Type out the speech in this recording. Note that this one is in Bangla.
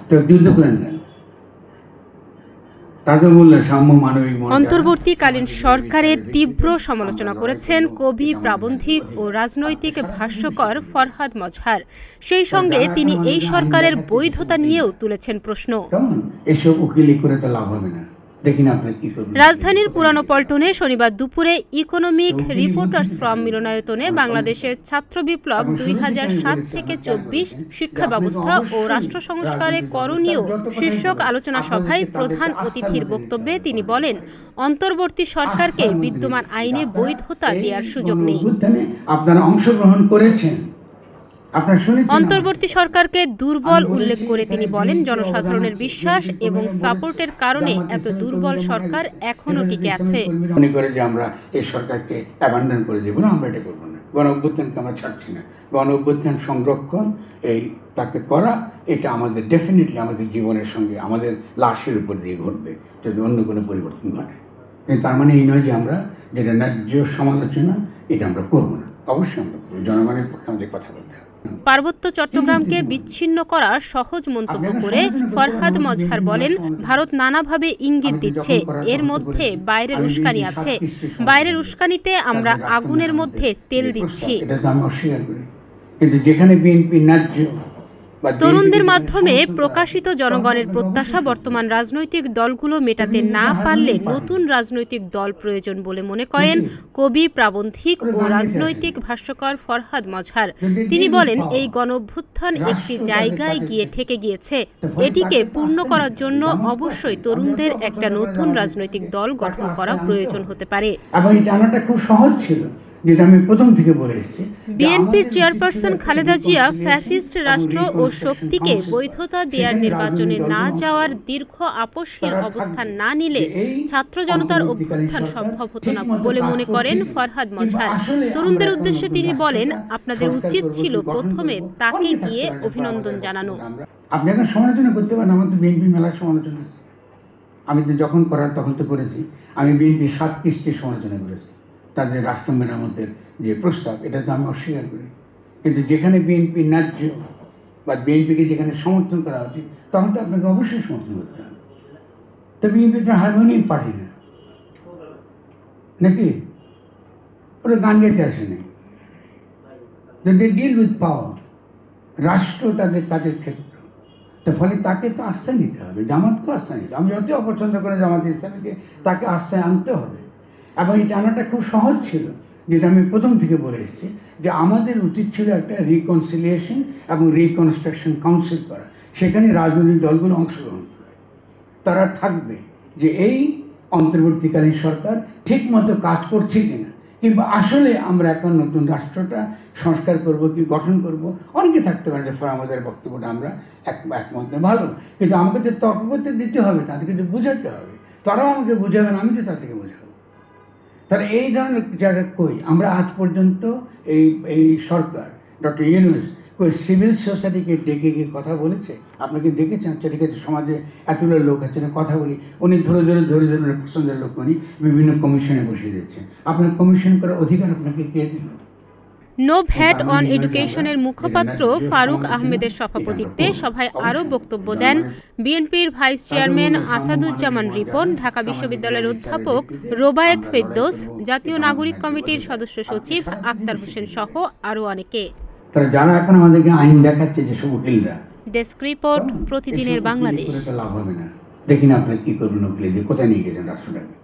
তো যুদ্ধ করেন কেন? তাকে বললেন সাম্য মানবিক। অন্তর্বর্তীকালীন সরকারের তীব্র সমালোচনা করেছেন কবি, প্রাবন্ধিক ও রাজনৈতিক ভাষ্যকার ফরহাদ মজহার। সেই সঙ্গে তিনি এই সরকারের বৈধতা নিয়েও তুলেছেন প্রশ্ন। এসব উকিলি করে তো লাভ হবে না। রাজধানীর পুরানো পল্টনে শনিবার দুপুরে ইকোনমিক রিপোর্টার্স ফোরাম মিলনায়তনে বাংলাদেশের ছাত্র বিপ্লব 2007 থেকে 24 শিক্ষা ব্যবস্থা ও রাষ্ট্র সংস্কারে করণীয় শীর্ষক আলোচনা সভায় প্রধান অতিথির বক্তব্যে তিনি বলেন, অন্তর্বর্তী সরকারকে বিদ্যমান আইনে বৈধতা দেওয়ার সুযোগ নেই। আপনারা অংশগ্রহণ করেছেন। অন্তর্বর্তী সরকারকে দুর্বল উল্লেখ করে তিনি বলেন, জনসাধারণের বিশ্বাস এবং সাপোর্টের কারণে এত দুর্বল সরকার এখনো টিকে আছে। মনে করে যে আমরা এই সরকারকে অ্যাবান্ডন করে দেব না, আমরা এটা করব না। গণ অভ্যুত্থানকে আমরা ছাড়ছি না। গণ অভ্যুত্থান সংরক্ষণ তাকে করা, এটা আমাদের ডেফিনেটলি আমাদের জীবনের সঙ্গে আমাদের লাশের উপর দিয়ে ঘটবে যদি অন্য কোনো পরিবর্তন ঘটে। কিন্তু তার মানে এই নয় যে আমরা যেটা ন্যায্য সমালোচনা এটা আমরা করব না। অবশ্যই আমরা করব। জনগণের পক্ষে আমাদের কথা বলতে হবে। পার্বত্য চট্টগ্রামকে বিচ্ছিন্ন করা সহজ মন্তব্য করে ফরহাদ মজহার বলেন, ভারত নানাভাবে ইঙ্গিত দিচ্ছে, এর মধ্যে বাইরের উস্কানি আছে। বাইরের উস্কানিতে আমরা আগুনের মধ্যে তেল দিচ্ছি। কিন্তু যেখানে বিএনপি ন্যায্য তরুণদের মাধ্যমে প্রকাশিত জনগণের প্রত্যাশা বর্তমান রাজনৈতিক দলগুলো মেটাতে না পারলে নতুন রাজনৈতিক দল প্রয়োজন বলে মনে করেন কবি, প্রাবন্ধিক ও রাজনৈতিক ভাষ্যকার ফরহাদ মজহার। তিনি বলেন, এই গণঅভ্যুত্থান একটি জায়গায় গিয়ে ঠেকে গিয়েছে। এটিকে পূর্ণ করার জন্য অবশ্যই তরুণদের একটা নতুন রাজনৈতিক দল গঠন করা প্রয়োজন হতে পারে। খুব সহজ ছিল, যেটা আমি প্রথম থেকে বলে এসেছি। বিএনপির চেয়ারপারসন খালেদা জিয়া ফ্যাসিস্ট রাষ্ট্র ও শক্তিকে বৈধতা দেওয়ার নির্বাচনে না যাওয়ার দীর্ঘ আপসহীন অবস্থান না নিলে ছাত্র জনতার অভ্যুত্থান সম্ভব হতো না বলে মনে করেন ফরহাদ মজহার। তরুণদের উদ্দেশ্যে তিনি বলেন, আপনাদের উচিত ছিল প্রথমে তাকে গিয়ে অভিনন্দন জানানো। আপনি এখন সমালোচনা করতে পারেন, আমার তো বিএনপি মেলার সমালোচনা আছে। আমি তো যখন করার তখন তো করেছি। আমি বিএনপি 7 কিস্তির সমালোচনা করেছি। তাদের রাষ্ট্র মেরামতের যে প্রস্তাব, এটা তো আমি অস্বীকার করি। কিন্তু যেখানে বিএনপি ন্যায্য বা বিএনপিকে যেখানে সমর্থন করা উচিত, তখন তো আপনাকে অবশ্যই সমর্থন করতে হবে। তো বিএনপি তো হারমোনিয়াম পার্টি না, নাকি? ওরা গান গাইতে আসেনি। যদি ডিল উইথ পাওয়ার, রাষ্ট্র তাদের কাজের ক্ষেত্র, তো ফলে তাকে তো আস্থায় নিতে হবে। জামাতকেও আস্থায় নিতে হবে। আমি যতই অপছন্দ করে জামাত ইসলামীকে, তাকে আস্থায় আনতে হবে। এবং এই টানাটা খুব সহজ ছিল, যেটা আমি প্রথম থেকে বলে এসেছি, যে আমাদের উচিত ছিল একটা রিকনসিলিয়েশন এবং রিকনস্ট্রাকশন কাউন্সিল করা। সেখানে রাজনৈতিক দলগুলো অংশগ্রহণ করে, তারা থাকবে যে এই অন্তর্বর্তীকালীন সরকার ঠিকমতো কাজ করছে কিনা, কিংবা আসলে আমরা এখন নতুন রাষ্ট্রটা সংস্কার করব কি গঠন করব। অনেকে থাকতে পারে যে আমাদের বক্তব্যটা আমরা একমত না, ভালো, কিন্তু আমাকে তো তর্ক করতে দিতে হবে, তাদেরকে তো বোঝাতে হবে। তারাও আমাকে বোঝাবেন, আমি তো তাদেরকে বোঝাবো। তাহলে এই ধরনের জায়গা কই আমরা আজ পর্যন্ত এই সরকার ডক্টর ইউনূস কই সিভিল সোসাইটিকে ডেকে গিয়ে কথা বলেছে? আপনাকে দেখেছেন চারিকাছে সমাজে এতগুলো লোক আছে না, কথা বলি, উনি ধরে পছন্দের লোক উনি বিভিন্ন কমিশনে বসিয়ে দিচ্ছেন। আপনার কমিশন করার অধিকার আপনাকে কে দিল? নো ভ্যাট অন এডুকেশনের মুখপাত্র ফারুক আহমেদের সভাপতিত্বে সভায় আরও বক্তব্য দেন বিএনপির ভাইস চেয়ারম্যান আসাদুজ্জামান রিপন, ঢাকা বিশ্ববিদ্যালয়ের অধ্যাপক রোবায়েত ফেরদৌস, জাতীয় নাগরিক কমিটির সদস্য সচিব আক্তার হোসেন সহ আরও অনেকে। যারা এখন আমাদেরকে আইন দেখাচ্ছে যে সব উকিলরা। ডেস্ক রিপোর্ট, প্রতিদিনের বাংলাদেশ। লাভ হবে না। দেখি না আপনারা কি করবেন, উকিল দিয়ে কোথায় নিয়ে গেছেন রাষ্ট্রটাকে।